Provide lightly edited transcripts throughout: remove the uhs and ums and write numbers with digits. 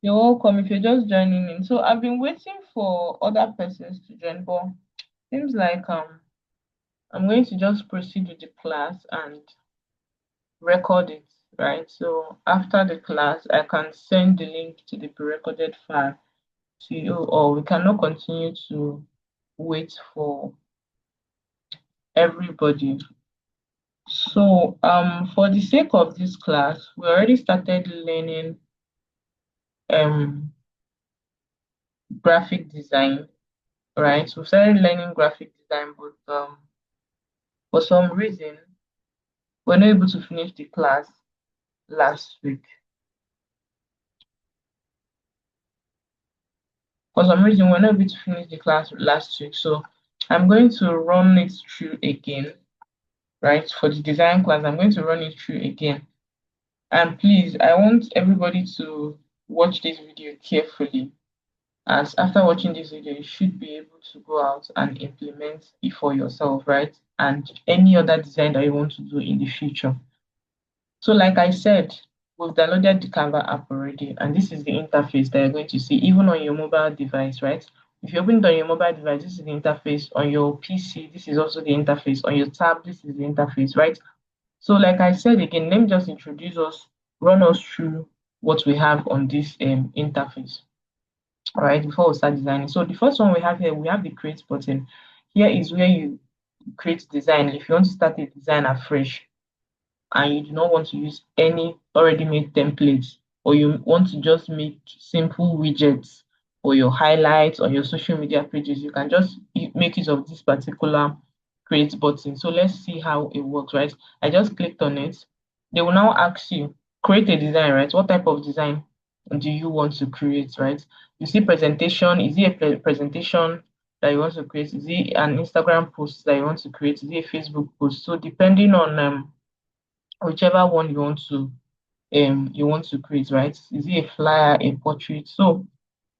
You're welcome if you're just joining in. So I've been waiting for other persons to join, but seems like I'm going to just proceed with the class and record it, right? So after the class, I can send the link to the pre-recorded file to you, or we cannot continue to wait for everybody. So for the sake of this class, we already started learning um graphic design, right? We started learning graphic design, but for some reason we're not able to finish the class last week. For some reason we're not able to finish the class last week. So I'm going to run it through again, right? For the design class, I'm going to run it through again. And please, I want everybody to watch this video carefully, as after watching this video, you should be able to go out and implement it for yourself, right? And any other design that you want to do in the future. So like I said, we've downloaded the Canva app already, and this is the interface that you're going to see even on your mobile device, right? If you open it on your mobile device, this is the interface. On your PC, this is also the interface. On your tab, this is the interface, right? So like I said again, let me just introduce us, run us through what we have on this interface. All right, before we start designing. So the first one we have here, we have the create button. Here is where you create design. If you want to start a design afresh, and you do not want to use any already made templates, or you want to just make simple widgets for your highlights on your social media pages, you can just make use of this particular create button. So let's see how it works, right? I just clicked on it. They will now ask you, create a design, right? What type of design do you want to create, right? You see presentation. Is it a presentation that you want to create? Is it an Instagram post that you want to create? Is it a Facebook post? So depending on whichever one you want to create, right? Is it a flyer, a portrait? So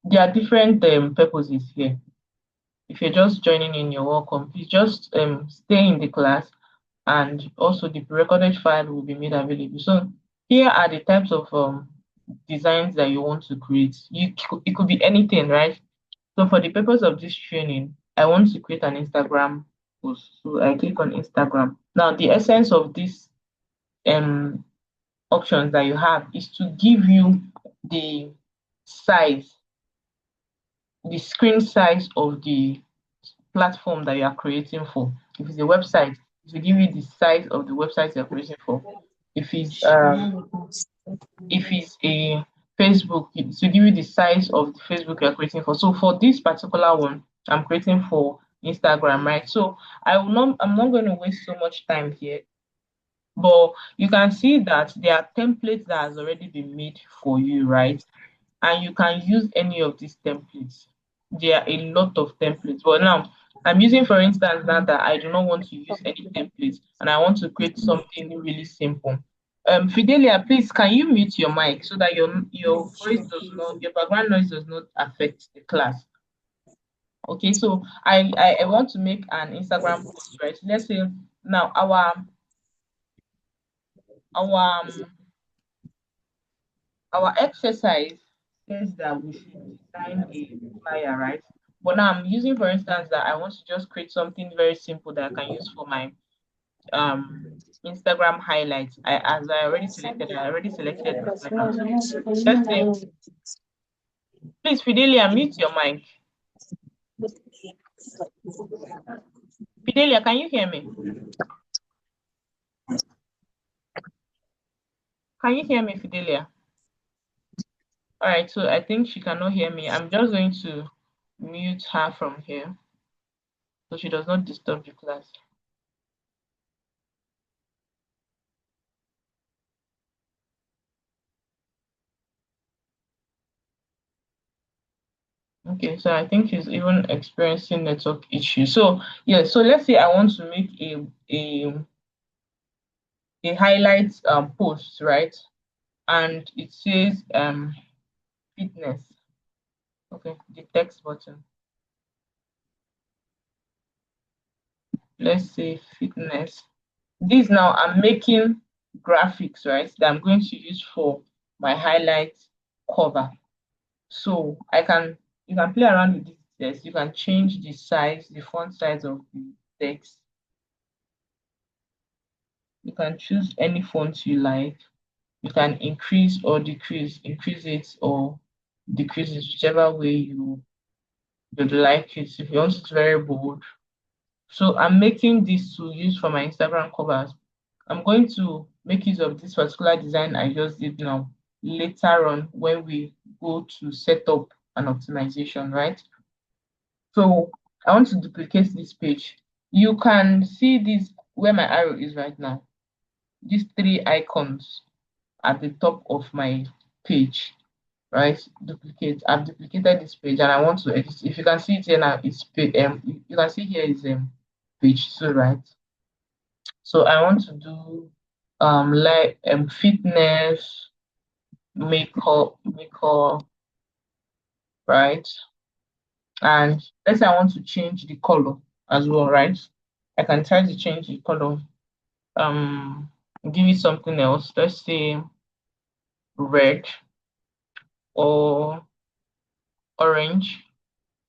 there are different purposes here. If you're just joining in, you're welcome. Please just stay in the class, and also the recorded file will be made available. So here are the types of designs that you want to create. It could be anything, right? So for the purpose of this training, I want to create an Instagram post. So I click on Instagram. Now the essence of this um options that you have is to give you the size, the screen size of the platform that you are creating for. If it's a website, it will give you the size of the website you're creating for. If it's a Facebook, it will give you the size of the Facebook you're creating for. So for this particular one, I'm creating for Instagram, right? So I'm not going to waste so much time here. But you can see that there are templates that has already been made for you, right? And you can use any of these templates. There are a lot of templates. But now I'm using, for instance, now that I do not want to use any templates and I want to create something really simple. Fidelia, please can you mute your mic so that your voice does not, your background noise does not affect the class. Okay, so I want to make an Instagram post, right? Let's say now our our exercise says that we should design a flyer, right? But now I'm using, for instance, that I want to just create something very simple that I can use for my Instagram highlights. I already selected Instagram. So let's say, please, Fidelia, mute your mic. Fidelia, can you hear me? Can you hear me, Fidelia? All right, so I think she cannot hear me. I'm just going to mute her from here so she does not disturb the class. Okay, so I think she's even experiencing network issues. So yeah, so let's say I want to make a highlight post, right? And it says fitness. Okay, the text button. Let's say fitness. This now I'm making graphics, right? That I'm going to use for my highlight cover. So you can play around with this text. You can change the size, the font size of the text. You can choose any font you like. You can increase it or decrease it, whichever way you'd like it. If you want it very bold. So I'm making this to use for my Instagram covers. I'm going to make use of this particular design I just did now later on when we go to set up an optimization, right? So I want to duplicate this page. You can see this where my arrow is right now. These three icons at the top of my page, right? Duplicate. I've duplicated this page and I want to edit. If you can see it here now, it's you can see here is page two, right? So I want to do like fitness, makeup, right? And let's say I want to change the color as well, right? I can try to change the color. Um, give it something else. Let's say red or orange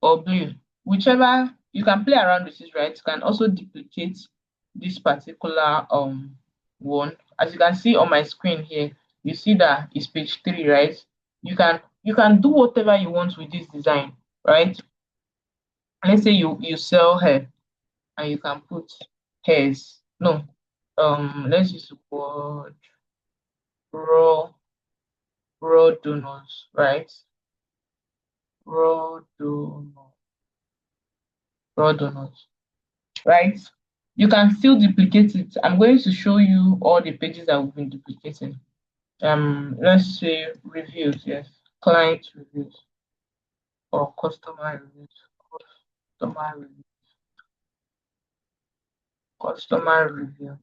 or blue, whichever you can play around with it, right? You can also duplicate this particular one. As you can see on my screen here, you see that it's page three, right? You can do whatever you want with this design, right? Let's say you sell hair and you can put hairs. No, let's use the word raw raw donuts, right? Raw donut, raw donuts, right? You can still duplicate it. I'm going to show you all the pages that we've been duplicating. Let's say reviews, yes, client reviews or customer review, customer review.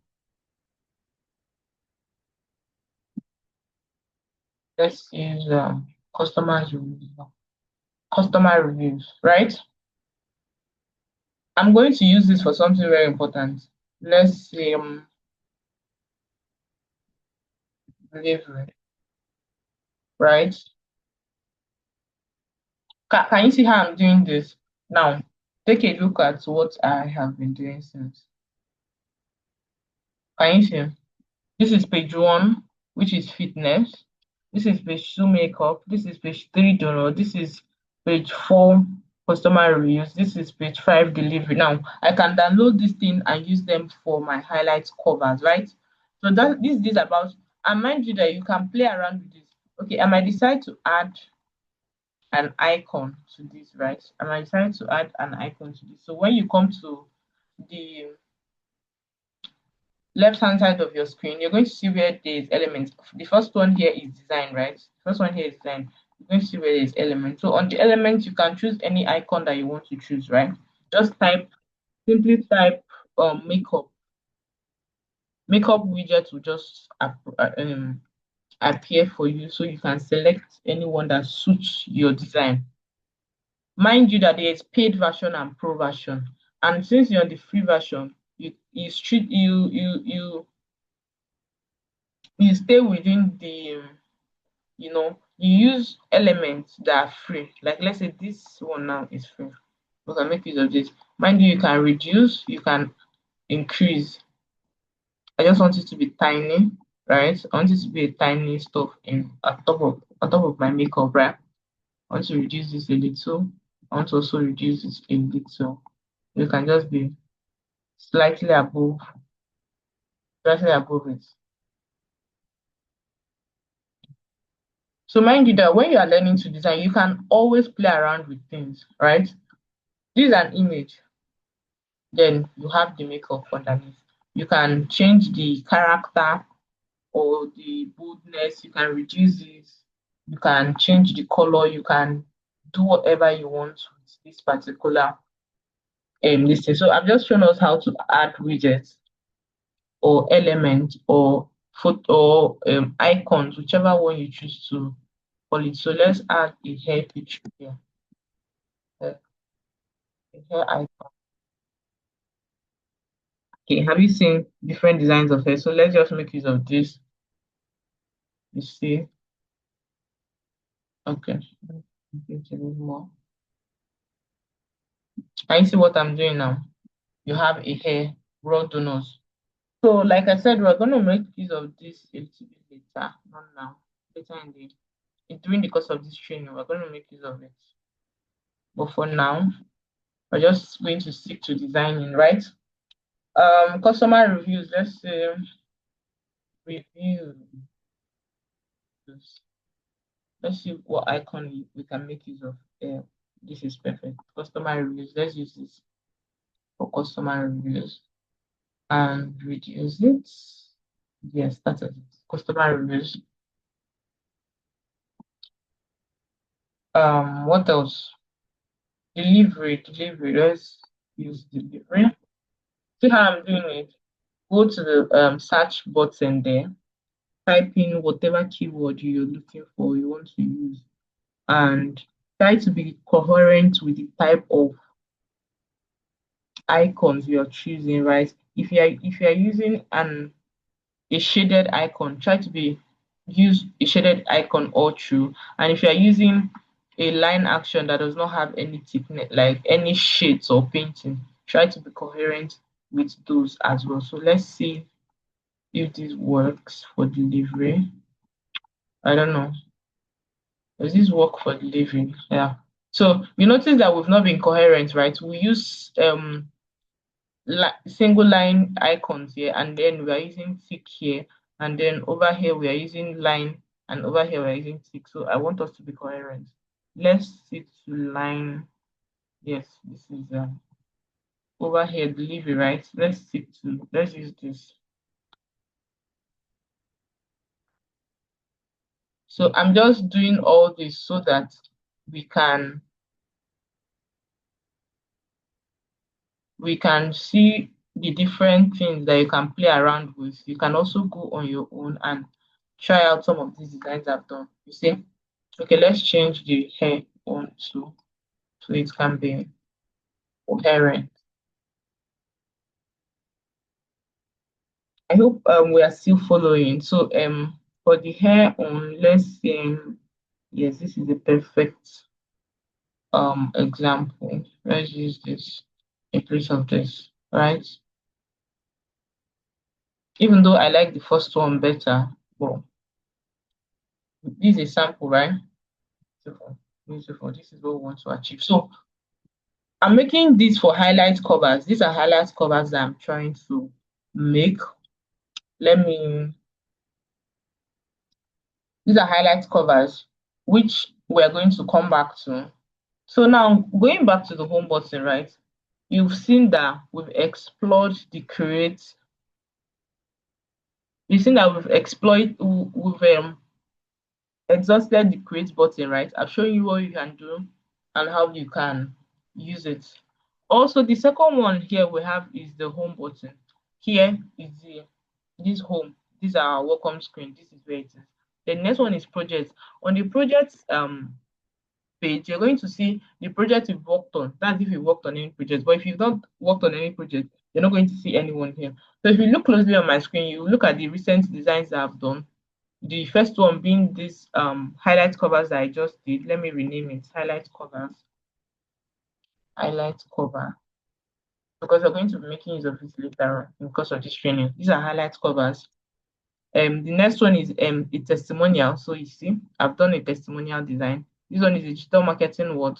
Let's use customers reviews, customer reviews, right? I'm going to use this for something very important. Let's say delivery, right? Can you see how I'm doing this? Now, take a look at what I have been doing since. Can you see? This is page one, which is fitness. This is page two, makeup. This is page three, donor. This is page four, customer reviews. This is page five, delivery. Now, I can download this thing and use them for my highlight covers, right? So that this is about, and mind you that you can play around with this. Okay, I might decide to add an icon to this, right? I might decide to add an icon to this. So when you come to the left hand side of your screen, you're going to see where there's elements. The first one here is design, right? First one here is design. You're going to see where there's elements. So on the elements, you can choose any icon that you want to choose, right? Just simply type makeup. Makeup widget will just appear for you, so you can select anyone that suits your design. Mind you that there is paid version and pro version, and since you're on the free version, you street you stay within the you use elements that are free. Like let's say this one now is free. We can make use of this. Mind you, you can reduce, you can increase. I just want it to be tiny, right? I want it to be a tiny stuff in on top of my makeup, right? I want to reduce this a little. I want to also reduce this a little. You can just be slightly above, slightly above it. So mind you that when you are learning to design, you can always play around with things, right? This is an image. Then you have the makeup underneath. You can change the character or the boldness. You can reduce it. You can change the color. You can do whatever you want with this particular listing. So I've just shown us how to add widgets or elements or photo or icons, whichever one you choose to call it. So let's add a hair picture here. A hair icon. Okay, have you seen different designs of hair? So let's just make use of this. You see, okay. Make it a little more. Can you see what I'm doing now? You have a hair, raw donuts. So, like I said, we're going to make use of this a little bit later, not now, later during the course of this training, we're going to make use of it. But for now, we're just going to stick to designing, right? Customer reviews. Let's say reviews. Let's see what icon we can make use of. This is perfect. Customer reviews. Let's use this for customer reviews and reduce it. Yes, that's it. Customer reviews. What else? Delivery. Let's use delivery. See how I'm doing it. Go to the search button there. Type in whatever keyword you're looking for, you want to use, and try to be coherent with the type of icons you're choosing, right? If you're using a shaded icon, try to be use a shaded icon all through. And if you're using a line action that does not have any thickness, like any shades or painting, try to be coherent with those as well. So let's see if this works for delivery. I don't know. Does this work for delivery? Yeah. So you notice that we've not been coherent, right? We use single line icons here, and then we are using tick here, and then over here we are using line, and over here we are using tick. So I want us to be coherent. Let's stick to line. Yes, this is over here delivery, right? Let's use this. So I'm just doing all this so that we can we can see the different things that you can play around with. You can also go on your own and try out some of these designs I've done. You see, okay, let's change the hair on to so it can be coherent. I hope we are still following. So for the hair on, let's say yes, this is a perfect example. Let's use this in place of this, right? Even though I like the first one better, but this is a sample, right? Beautiful. Beautiful. This is what we want to achieve. So I'm making this for highlight covers. These are highlight covers that I'm trying to make. Let me, these are highlight covers, which we're going to come back to. So now going back to the home button, right? You've seen that we've explored the create. You've seen that we've exhausted the create button, right? I've shown you what you can do and how you can use it. Also, the second one here we have is the home button. Here is this home. These are our welcome screen. This is where it is. The next one is projects. On the projects page, you're going to see the project you've worked on. That's if you worked on any project. But if you've not worked on any project, you're not going to see anyone here. So if you look closely on my screen, you look at the recent designs that I've done. The first one being this highlight covers that I just did. Let me rename it highlight covers. Highlight cover. Because we're going to be making use of this later on because of this training. These are highlight covers. The next one is a testimonial. So you see, I've done a testimonial design. This one is a digital marketing what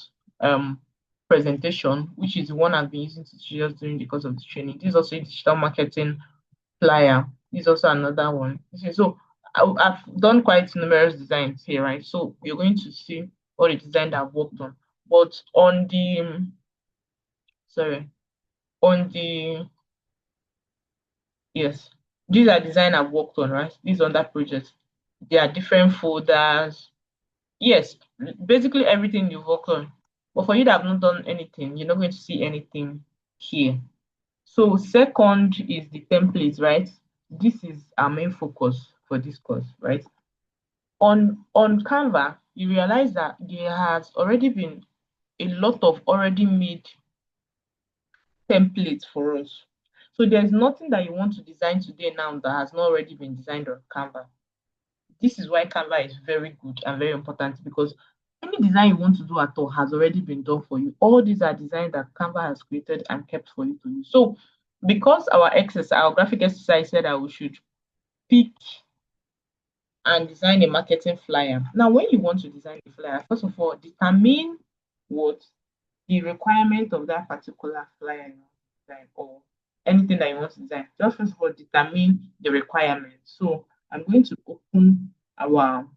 presentation, which is the one I've been using to just during the course of the training. This is also a digital marketing flyer. This is also another one. Okay, so I've done quite numerous designs here, right? So you're going to see all the design that I've worked on. But on the sorry, on the yes, these are design I've worked on, right? These on that project. There are different folders. Yes, basically everything you've worked on. But for you that have not done anything, you're not going to see anything here. So second is the template, right? This is our main focus for this course, right? On Canva, you realize that there has already been a lot of already made templates for us. So there's nothing that you want to design today now that has not already been designed on Canva. This is why Canva is very good and very important because Any design you want to do at all has already been done for you. All these are designs that Canva has created and kept for you to use. So because our graphic exercise said that we should pick and design a marketing flyer. Now, when you want to design a flyer, first of all, determine what the requirement of that particular flyer you want to design, or anything that you want to design. Just first of all, determine the requirement. So I'm going to open our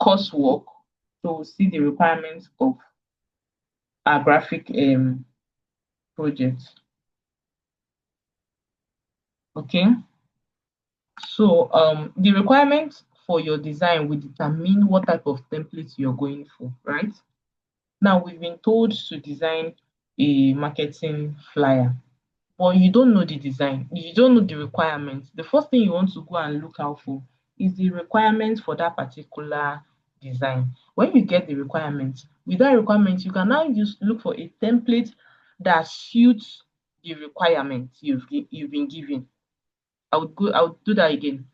coursework to see the requirements of our graphic project. Okay, so the requirements for your design will determine what type of template you're going for, right? Now we've been told to design a marketing flyer, but you don't know the design, you don't know the requirements. The first thing you want to go and look out for is the requirements for that particular design. When you get the requirements, with that requirement, you can now look for a template that suits the requirements you've been given. I would do that again.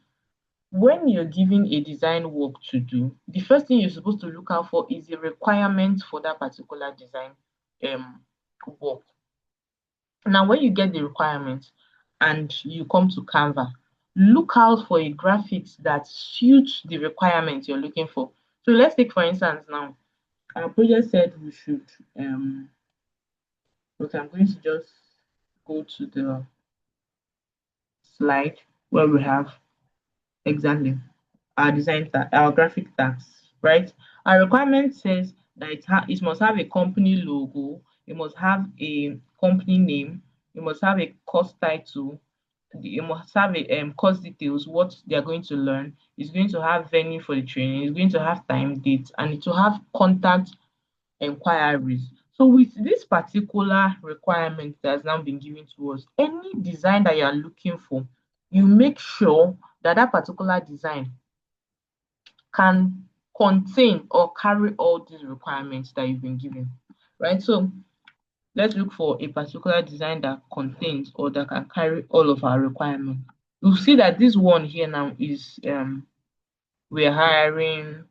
When you're given a design work to do, the first thing you're supposed to look out for is the requirement for that particular design um, work. Now, when you get the requirements and you come to Canva, look out for a graphics that suits the requirements you're looking for. So let's take, for instance, now, our project said we should, okay, I'm going to just go to the slide where we have exactly our our graphic tags, right? Our requirement says that it must have a company logo, it must have a company name, it must have a course title, it must have a course details, what they are going to learn. It's going to have venue for the training, it's going to have time, date, and it will have contact inquiries. So with this particular requirement that has now been given to us, any design that you are looking for, you make sure that that particular design can contain or carry all these requirements that you've been given, right? So let's look for a particular design that contains or that can carry all of our requirements. You'll see that this one here now is we're hiring.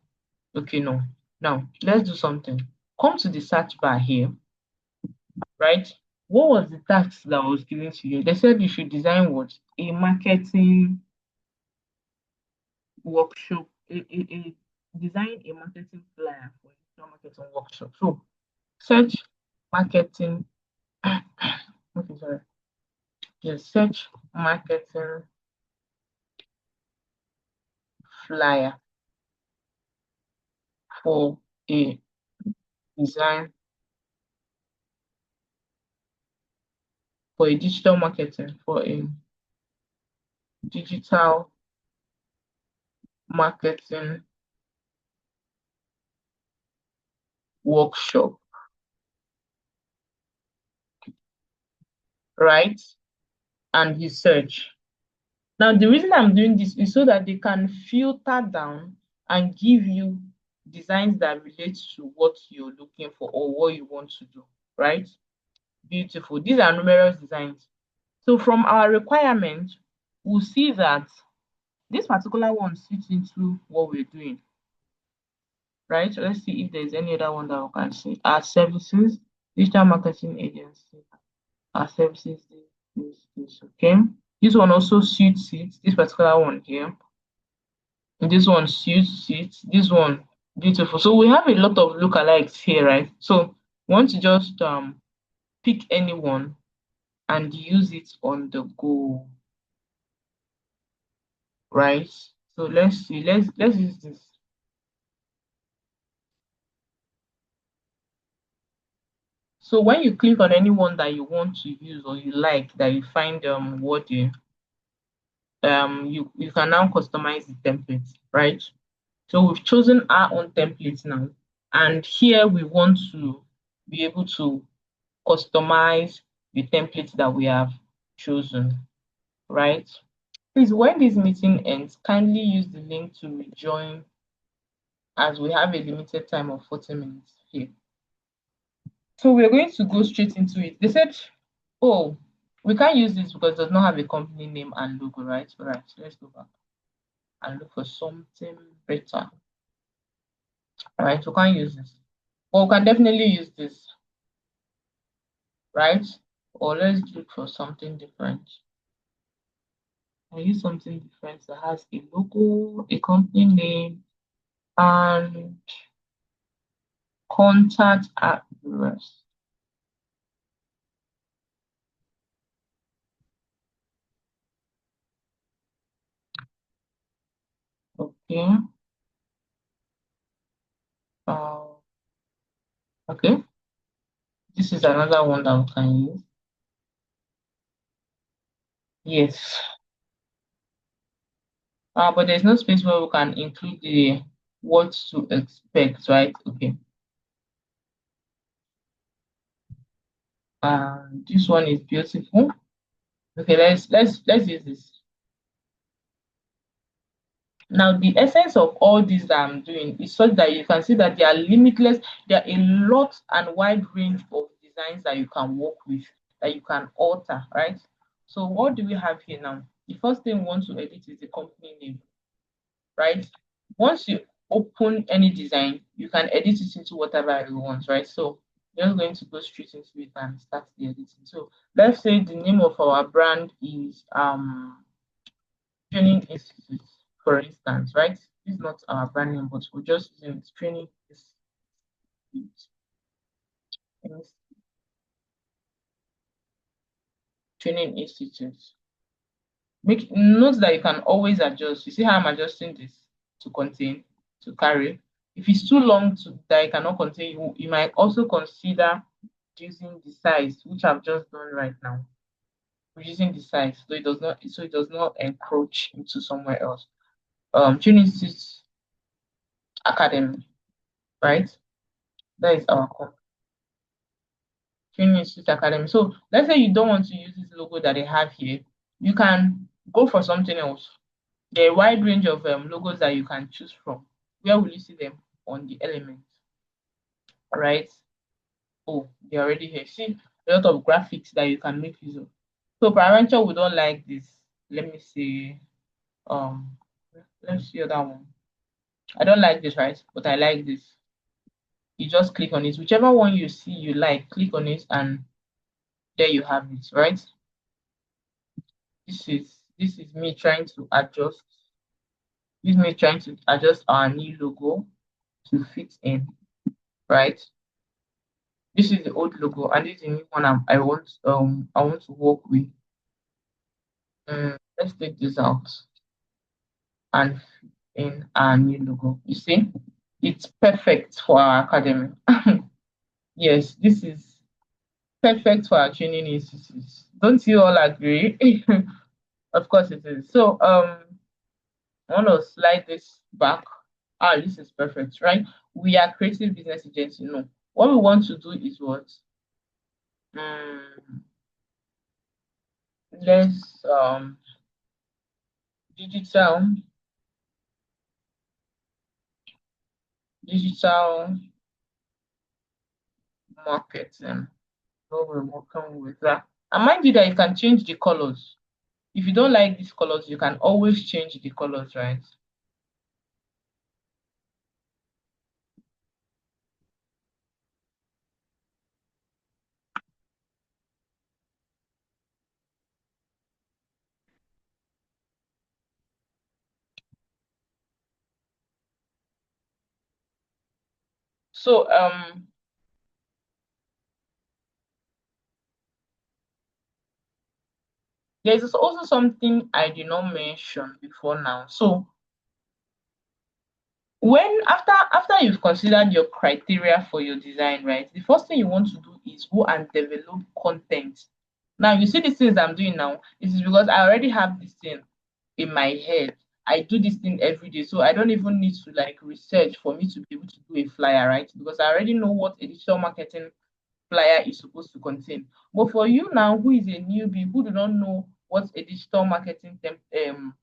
Okay, no. Now let's do something. Come to the search bar here, right? What was the task that was given to you? They said you should design what? A marketing workshop, design a marketing flyer for a digital marketing workshop. So search marketing, okay, sorry. Yes, search marketing flyer for a design for a digital marketing for a digital marketing workshop, right? And you search. Now, the reason I'm doing this is so that they can filter down and give you designs that relate to what you're looking for or what you want to do, right? Beautiful. These are numerous designs. So from our requirement, we'll see that this particular one fits into what we're doing, right? So let's see if there's any other one that we can see. Our services, digital marketing agency, our services, this, okay. This one also suits it, this particular one here. And this one suits it, this one, beautiful. So we have a lot of lookalikes here, right? So we want to just pick any one and use it on the go, right? So let's see, let's use this. So when you click on any one that you want to use or you like, that you find worthy, you can now customize the template, right? So we've chosen our own template now, and here we want to be able to customize the template that we have chosen, right? Please, when this meeting ends, kindly use the link to rejoin, as we have a limited time of 40 minutes here. So we're going to go straight into it. They said, oh, we can't use this because it does not have a company name and logo, right? All right, so let's go back and look for something better. All right, we can't use this. But we can definitely use this, right? Or let's look for something different. I use something different that has a logo, a company name, and contact address. Okay. Uh, okay. This is another one that we can use. Yes. But there's no space where we can include the what to expect, right? Okay. This one is beautiful. Okay, let's use this. Now, the essence of all this that I'm doing is such that you can see that they are limitless. There are a lot and wide range of designs that you can work with, that you can alter, right? So what do we have here now? The first thing we want to edit is the company name, right? Once you open any design, you can edit it into whatever you want, right? So we're just going to go straight into it and start the editing. So let's say the name of our brand is Training Institute, for instance, right? This is not our brand name, but we're just using it, Institute. Training Institute. Make note that you can always adjust. You see how I'm adjusting this to contain, to carry. If it's too long to that it cannot contain, you might also consider using the size, which I've just done right now. Reducing the size so it does not encroach into somewhere else. Training Institute Academy, right? That is our Training Institute Academy. So let's say you don't want to use this logo that they have here, you can go for something else. There are a wide range of logos that you can choose from. Where will you see them? On the element, right? Oh, they're already here. See a lot of graphics that you can make use of. So parental, we don't like this. Let me see. Um, let's see that one. I don't like this, right? But I like this. You just click on it. Whichever one you see you like, click on it, and there you have it, right? This is me trying to adjust. This is me trying to adjust our new logo to fit in, right? This is the old logo, and this is the new one I want to work with. Let's take this out and fit in our new logo. You see, it's perfect for our academy. Yes, this is perfect for our training institutes. Don't you all agree? Of course it is. So I want to slide this back. This is perfect, right? We are creative business agents, you know. What we want to do is what? Mm, let's digital digital marketing. So we're working with that. And mind you that you can change the colors. If you don't like these colors, you can always change the colors, right? So there's also something I did not mention before now. So when after you've considered your criteria for your design, right, the first thing you want to do is go and develop content. Now you see these things I'm doing now, it is because I already have this thing in my head. I do this thing every day, so I don't even need to like research for me to be able to do a flyer, right? Because I already know what a digital marketing flyer is supposed to contain. But for you now, who is a newbie, who do not know what a digital marketing um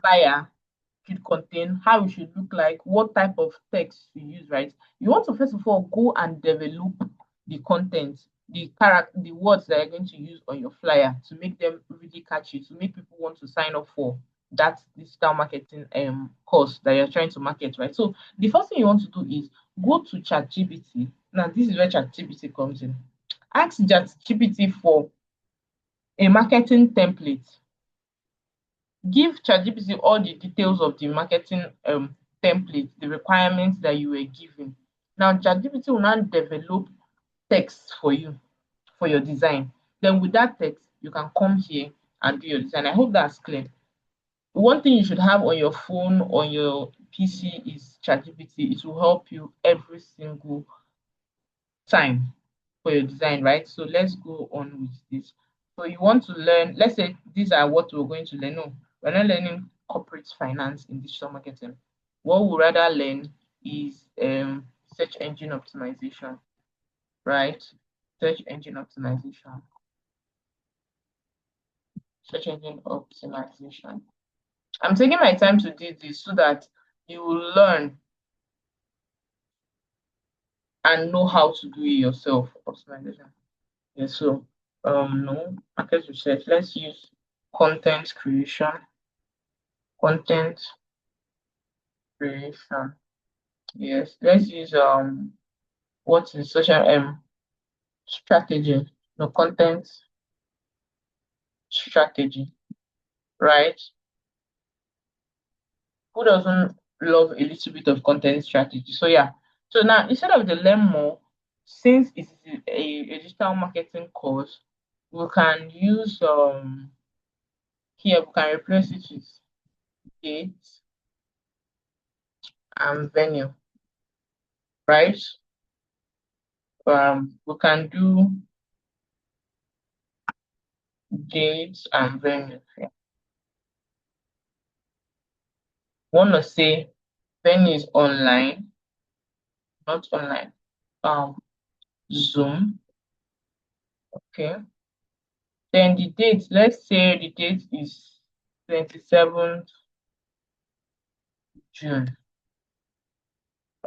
flyer should contain, how it should look like, what type of text to use, right? You want to first of all go and develop the content, the words that you're going to use on your flyer to make them really catchy, to make people want to sign up for that digital marketing course that you're trying to market, right? So the first thing you want to do is go to ChatGPT. Now, this is where ChatGPT comes in. Ask ChatGPT for a marketing template. Give ChatGPT all the details of the marketing template, the requirements that you were given. Now, ChatGPT will now develop text for you for your design. Then with that text, you can come here and do your design. I hope that's clear. One thing you should have on your phone, on your PC is ChatGPT. It will help you every single time for your design, right? So let's go on with this. So you want to learn, let's say these are what we're going to learn. No, we're not learning corporate finance in digital marketing. What we rather learn is search engine optimization, right? Search engine optimization. Search engine optimization. I'm taking my time to do this so that you will learn and know how to do it yourself. Optimization. Yeah, so no, market research. Let's use content creation. Content creation. Yes, let's use what's the social strategy? No, content strategy, right? Who doesn't love a little bit of content strategy? So yeah. So now instead of the learn more, since it's a digital marketing course, we can use here we can replace it with date and venue, right? We can do dates and venue. Yeah. Want to say venue is online, not online. Zoom. Okay. Then the date, let's say the date is 27th June.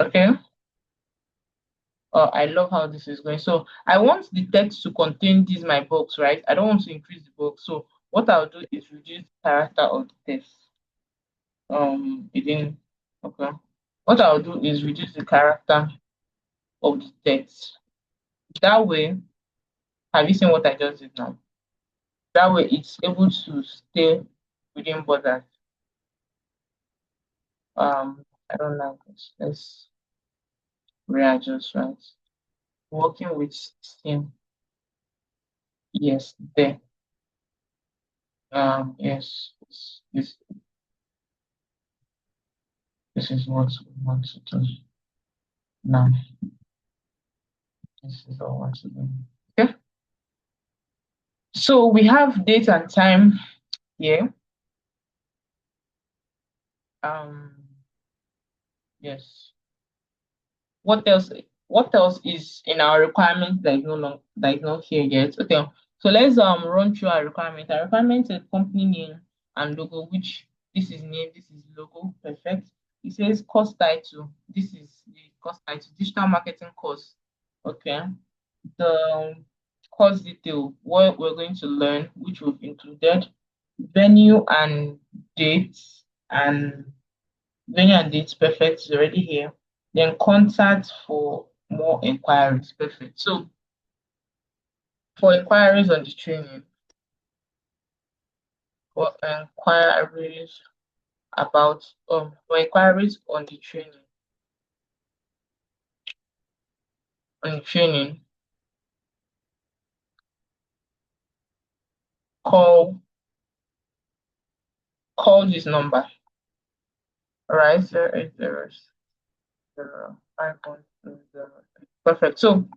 Okay. I love how this is going. So I want the text to contain this my box, right? I don't want to increase the box. So what I'll do is reduce the character of the text. It didn't. Okay. What I'll do is reduce the character of the text. That way, have you seen what I just did now? That way, it's able to stay within borders. I don't like this. Let's readjust, right? Working with steam. Yes, there. Yes, this is what we want to do now. This is what we want to do. Okay. So we have date and time here. Um, yes. What else? What else is in our requirement that is no long that is not here yet? Okay. So let's run through our requirement. Our requirement is company name and logo, which this is name, this is logo. Perfect. It says course title. This is the course title, digital marketing course. Okay. The course detail, what we're going to learn, which we've included, venue and dates, and venue and dates, perfect, is already here. Then contact for more inquiries, perfect. So for inquiries on the training, for inquiries about for inquiries on the training, call call this number. All right, 0800510. Perfect. So